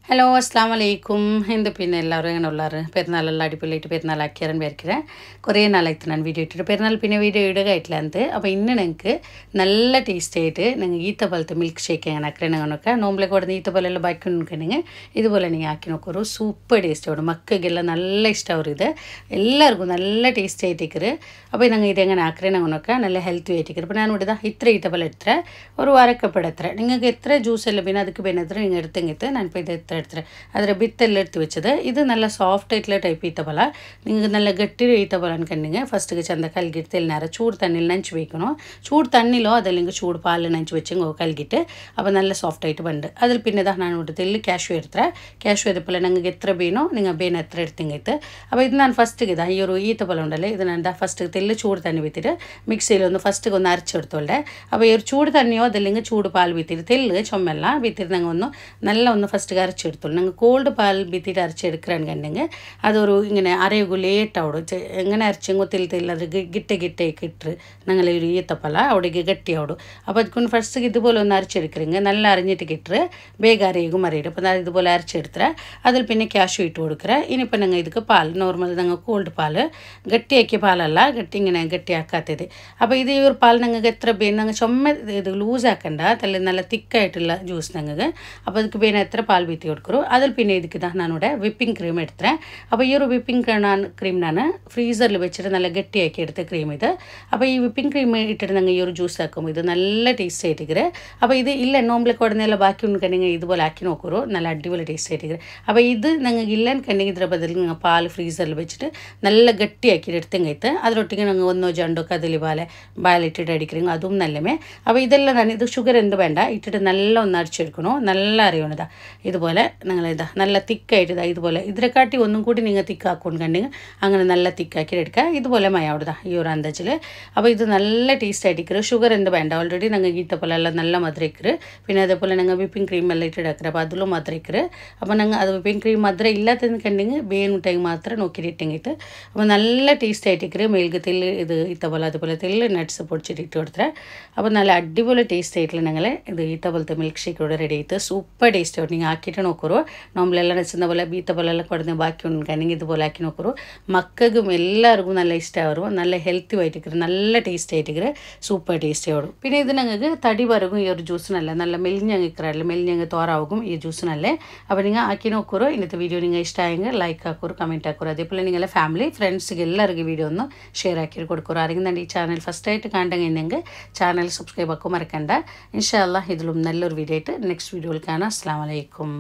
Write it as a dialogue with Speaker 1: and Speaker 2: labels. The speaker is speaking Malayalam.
Speaker 1: ഹലോ അസ്സാം വലൈക്കും എന്ത് പിന്നെ എല്ലാവരും എങ്ങനെ ഉള്ളാറ് പെരുന്നാളെല്ലാം അടിപൊളിയായിട്ട് പെരുന്നാളാക്കിയാൻ വരയ്க்கிறேன் കുറേ നാളായിട്ട് ഞാൻ വീഡിയോ ഇട്ടിട്ട് പെരുന്നാൾ പിന്നെ വീഡിയോ ഇടുകയായിട്ടില്ല എന്ത് അപ്പോൾ ഇന്ന് നിങ്ങൾക്ക് നല്ല ടേസ്റ്റ് ആയിട്ട് നിങ്ങൾ ഈത്തപ്പഴത്തെ മിൽക്ക് ഷേക്ക് എങ്ങനെ ആക്കണങ്ങനൊക്കെ നോമ്പിലേക്ക് കൊടുത്ത് ഈത്തപ്പഴെല്ലാം ബാക്കി നോക്കണമെങ്കിൽ ഇതുപോലെ നിങ്ങൾ ആക്കി നോക്കൂ സൂപ്പർ ടേസ്റ്റ് ആവും മക്കൾക്കെല്ലാം നല്ല ഇഷ്ടമാവും ഇത് എല്ലാവർക്കും നല്ല ടേസ്റ്റ് ആയിട്ടിരിക്കറ് അപ്പോൾ നിങ്ങൾ ഇതെങ്ങനെ ആക്കണങ്ങനൊക്കെ നല്ല ഹെൽത്തി ആയിട്ടിരിക്കറ് അപ്പോൾ ഞാൻ ഇവിടെ ഇത്ര ഈത്തപ്പഴം എടുത്തേ ഒരു അരക്കപ്പട എത്ര നിങ്ങൾക്ക് എത്ര ജ്യൂസ് എല്ലാം പിന്നെ ಅದಕ್ಕೆ ಬೇನೆ ಎತ್ರ നിങ്ങൾ എടുത്തെങ്കിൽ ഞാൻ ഇപ്പോൾ ഇത് എത്ര എടുത്തത് ಅದರ ಬಿತ್ತೆಲ್ಲ എടുത്ത് വെച്ചത് ഇത് നല്ല സോഫ്റ്റ് ആയിട്ടുള്ള ടൈപ്പ് ഈത്തപ്പഴ നിങ്ങൾക്ക് നല്ല ഗട്ടി ഈത്തപ്പഴ കണ്ടെങ്കിൽ ഫസ്റ്റ് ചന്ത കലകിട്ട് തെല്ലിനാര ചൂട് തണ്ണിൽ നനച്ച് വയ്ക്കണം ചൂട് തണ്ണിലോ അതല്ലെങ്കിൽ ചൂട് പാലിൽ നനച്ച് വെച്ചെങ്കിൽ കലകിട്ട് അപ്പോൾ നല്ല സോഫ്റ്റ് ആയിട്ട് ಬಂದು അതിൽ പിന്നെ ഇതാ ನಾನು ഇവിടെ തെല്ല് ಕ್ಯಾಶ್ಯೂ എടുത്തേ ಕ್ಯಾಶ್ಯೂ ಇದಪ್ಪಲ್ಲ നിങ്ങൾക്ക് എത്ര ಬೇನೋ നിങ്ങൾ ಬೇನೆ എത്ര എടുത്തെങ്കിൽ അപ്പോൾ ഇത് ഞാൻ ഫസ്റ്റ് ഇതാ ഈ ഒരു ഈത്തപ്പഴം ഉണ്ടല്ലേ ഇത് ഞാൻ ഫസ്റ്റ് തെല്ല് ചൂട് തണ്ണി വിത്തിട്ട് മിക്സിയിൽ ഒന്ന് ഫസ്റ്റ് ഒന്ന് അരച്ചെടുത്തോളേ അപ്പോൾ ഈ ഒരു ചൂട് തണ്ണിയോ അതല്ലെങ്കിൽ ചൂട് പാൽ വിത്തിട്ട് തെല്ല് ചുമല്ല വിത്തിട്ട് ഞങ്ങൾ ഒന്ന് നല്ല ഒന്ന് ഫസ്റ്റ് അരച്ചെടുത്തോളൂ ഞങ്ങൾ കോൾഡ് പാൽ വിത്തിട്ട് അരച്ചെടുക്കുകയാണെന്നുണ്ടെങ്കിൽ അതൊരു ഇങ്ങനെ അരയുക ലേറ്റാവും എങ്ങനെ അരച്ചെങ്കിൽ തെല്ല് അത് ഗിട്ടേക്ക് ഇട്ട് ഞങ്ങൾ ഒരു ഈത്തപ്പഴ അവിടേക്ക് ഗട്ടിയാവും അപ്പോൾ അതുകൊണ്ട് ഫസ്റ്റ് ഇതുപോലെ ഒന്ന് അരച്ചെടുக்கிறீங்க நல்லா അരിഞ്ഞിട്ട് കിട്ടുക ಬೇಗ അരയുക മറിയിടും അപ്പോൾ ഞാൻ ഇതുപോലെ അരച്ചെടുത്തേ അതിൽ പിന്നെ ക്യാഷ്യൂ ഇട്ട് കൊടുക്കുക ഇനിയിപ്പോൾ ഞങ്ങൾ ഇതിക്ക് പാൽ നോർമൽ ഞങ്ങൾ കോൾഡ് പാൽ ഗട്ടിയാക്കിയ പാലല്ല ഇങ്ങനെ ഗട്ടിയാക്കാത്തത് അപ്പോൾ ഇത് ഈ ഒരു പാൽ ഞങ്ങൾക്ക് എത്ര ഞങ്ങൾ ചുമ ഇത് ലൂസ് ആക്കണ്ട തല്ല നല്ല തിക്കായിട്ടുള്ള ജ്യൂസ് ഞങ്ങൾക്ക് അപ്പോൾ ಅದಕ್ಕೆ ಬೇನೆ എത്ര പാൽ വീത്തി കൊടുക്കರು അതിൽ പിന്നെ ഇതിക്ക് ഞാനിവിടെ വിപ്പിംഗ് ക്രീം എടുത്തേ അപ്പോൾ ഈ ഒരു വിപ്പിംഗ് ക്രീം ഞാൻ ഫ്രീസറിൽ വെച്ചിട്ട് നല്ല ഗട്ടിയാക്കി എടുത്ത ക്രീം ഇത് അപ്പോൾ ഈ വിപ്പിംഗ് ക്രീം ഇട്ടിട്ട് ഞങ്ങൾ ഈ ഒരു ജ്യൂസ് ആക്കുമ്പോൾ ഇത് നല്ല ടേസ്റ്റ് ആയിട്ടിരിക്കറ് അപ്പോൾ ഇത് ഇല്ല നോമ്പിലേക്ക് ഉടനെല്ലാം ബാക്കി ഉണ്ടെങ്കിൽ ഇതുപോലെ ആക്കി നോക്കൂ നല്ല അടിപൊളി ടേസ്റ്റ് ആയിട്ടിരിക്കറ് അപ്പോൾ ഇത് ഞങ്ങൾക്ക് ഇല്ലെന്നുണ്ടെങ്കിൽ ഇതിൻ്റെ ബദലിൽ നിങ്ങൾ പാൽ ഫ്രീസറിൽ വെച്ചിട്ട് നല്ല ഗട്ടിയാക്കി എടുത്തെങ്കിൽ അതിലൊട്ടിಗೆ ഞങ്ങൾ ഒന്നോ രണ്ടോ കദളി ബാലിട്ടിട്ട് അടിக்கிறீங்க അതും നല്ലമേ അപ്പോൾ ഇതെല്ലാം ഞാൻ ഇത് ഷുഗർ എന്ത് വേണ്ട ഇട്ടിട്ട് നല്ല ഒന്ന് അരച്ചെടുക്കണോ നല്ല അറിയണതാ ഇതുപോലെ നിങ്ങൾ ഇതാ നല്ല തിക്കായിട്ട് ഇതാ ഇതുപോലെ ഇതിനെക്കാട്ടി ഒന്നും കൂടി നിങ്ങൾ തിക്കാക്കൊണ്ടെങ്കിൽ അങ്ങനെ നല്ല തിക്കാക്കി എടുക്കുക ഇതുപോലെ മയാവിടുതാ ഈ ഒരു അന്തച്ചിൽ അപ്പോൾ ഇത് നല്ല ടേസ്റ്റ് ആയിട്ടിരിക്കറ് ഷുഗർ എന്ത് വേണ്ട ഓൾറെഡി ഞങ്ങൾ ഈത്തപ്പഴെല്ലാം നല്ല മധുരം ഇരിക്കറ് പിന്നെ അതേപോലെ ഞങ്ങൾ വിപ്പിംഗ് ക്രീം എല്ലാം ഇട്ടിട്ട് ഇടക്കറ് അപ്പോൾ അതിലും മധുരം ഇരിക്കറ് അപ്പോൾ ഞങ്ങൾ അത് വിപ്പിംഗ് ക്രീം മധുരം ഇല്ലാത്തതെന്ന് കണ്ടെങ്കിൽ ಬೇನು ಟೈಮ್ ಮಾತ್ರ ನೋಕಿಟ್ಟಿಟ್ಟಂಗಿತ್ತು അപ്പോൾ നല്ല ടേസ്റ്റ് ആയിട്ടിരിക്കറ് മേൽക്ക് തെല്ല് ഇത് ഈത്തപ്പഴ അതുപോലെ തെല്ല് നട്ട്സ് പൊടിച്ചിട്ട് ഇട്ട് കൊടുത്തേ അപ്പോൾ നല്ല അടിപൊളി ടേസ്റ്റ് ആയിട്ടുള്ള ഞങ്ങൾ ഇത് ഈത്തപ്പഴത്തെ മിൽക്ക് ഷേക്ക് ഇവിടെ റെഡി ആയിട്ട് സൂപ്പർ ടേസ്റ്റ് ആവും നിങ്ങൾ ആക്കിയിട്ട് നോക്കൂ നോമ്പിലെല്ലാം വെച്ചിരുന്ന പോലെ ഈത്തപ്പഴെല്ലാം കൊടുന്ന് ബാക്കി ഉണ്ടെങ്കിൽ ഇതുപോലെ ആക്കി നോക്കൂ മക്കൾക്കും എല്ലാവർക്കും നല്ല ഇഷ്ടമാവും നല്ല ഹെൽത്തി ആയിട്ടിരിക്കറ് നല്ല ടേസ്റ്റ് ആയിട്ടിരിക്കറ് സൂപ്പർ ടേസ്റ്റ് ആവും പിന്നെ ഇത് ഞങ്ങൾക്ക് തടി വരകും ഈ ഒരു ജ്യൂസിനല്ല നല്ല മെലിഞ്ഞിക്കറല്ല മെലിഞ്ഞങ്ങ് തോറാവും ഈ ജ്യൂസിനല്ലേ അപ്പോൾ നിങ്ങൾ ആക്കി നോക്കൂ ഇന്നത്തെ വീഡിയോ നിങ്ങൾ ഇഷ്ടമായെങ്കിൽ ലൈക്ക് ആക്കൂ കമൻറ്റ് ആക്കൂ അതേപോലെ നിങ്ങളുടെ ഫാമിലി ഫ്രണ്ട്സിಗೆ എല്ലാവർക്കും വീഡിയോ ഒന്ന് ഷെയർ ആക്കി കൊടുക്കൂ ആരെങ്കിലും ഈ ചാനൽ ഫസ്റ്റ് ആയിട്ട് കാണണമെങ്കിൽ ചാനൽ സബ്സ്ക്രൈബ് ആക്കും മറക്കണ്ട ഇൻഷാ അല്ലാഹ് ഇതിലും നല്ലൊരു വീഡിയോ ആയിട്ട് നെക്സ്റ്റ് വീഡിയോയിൽ കാണാം അസ്സലാമു അലൈക്കും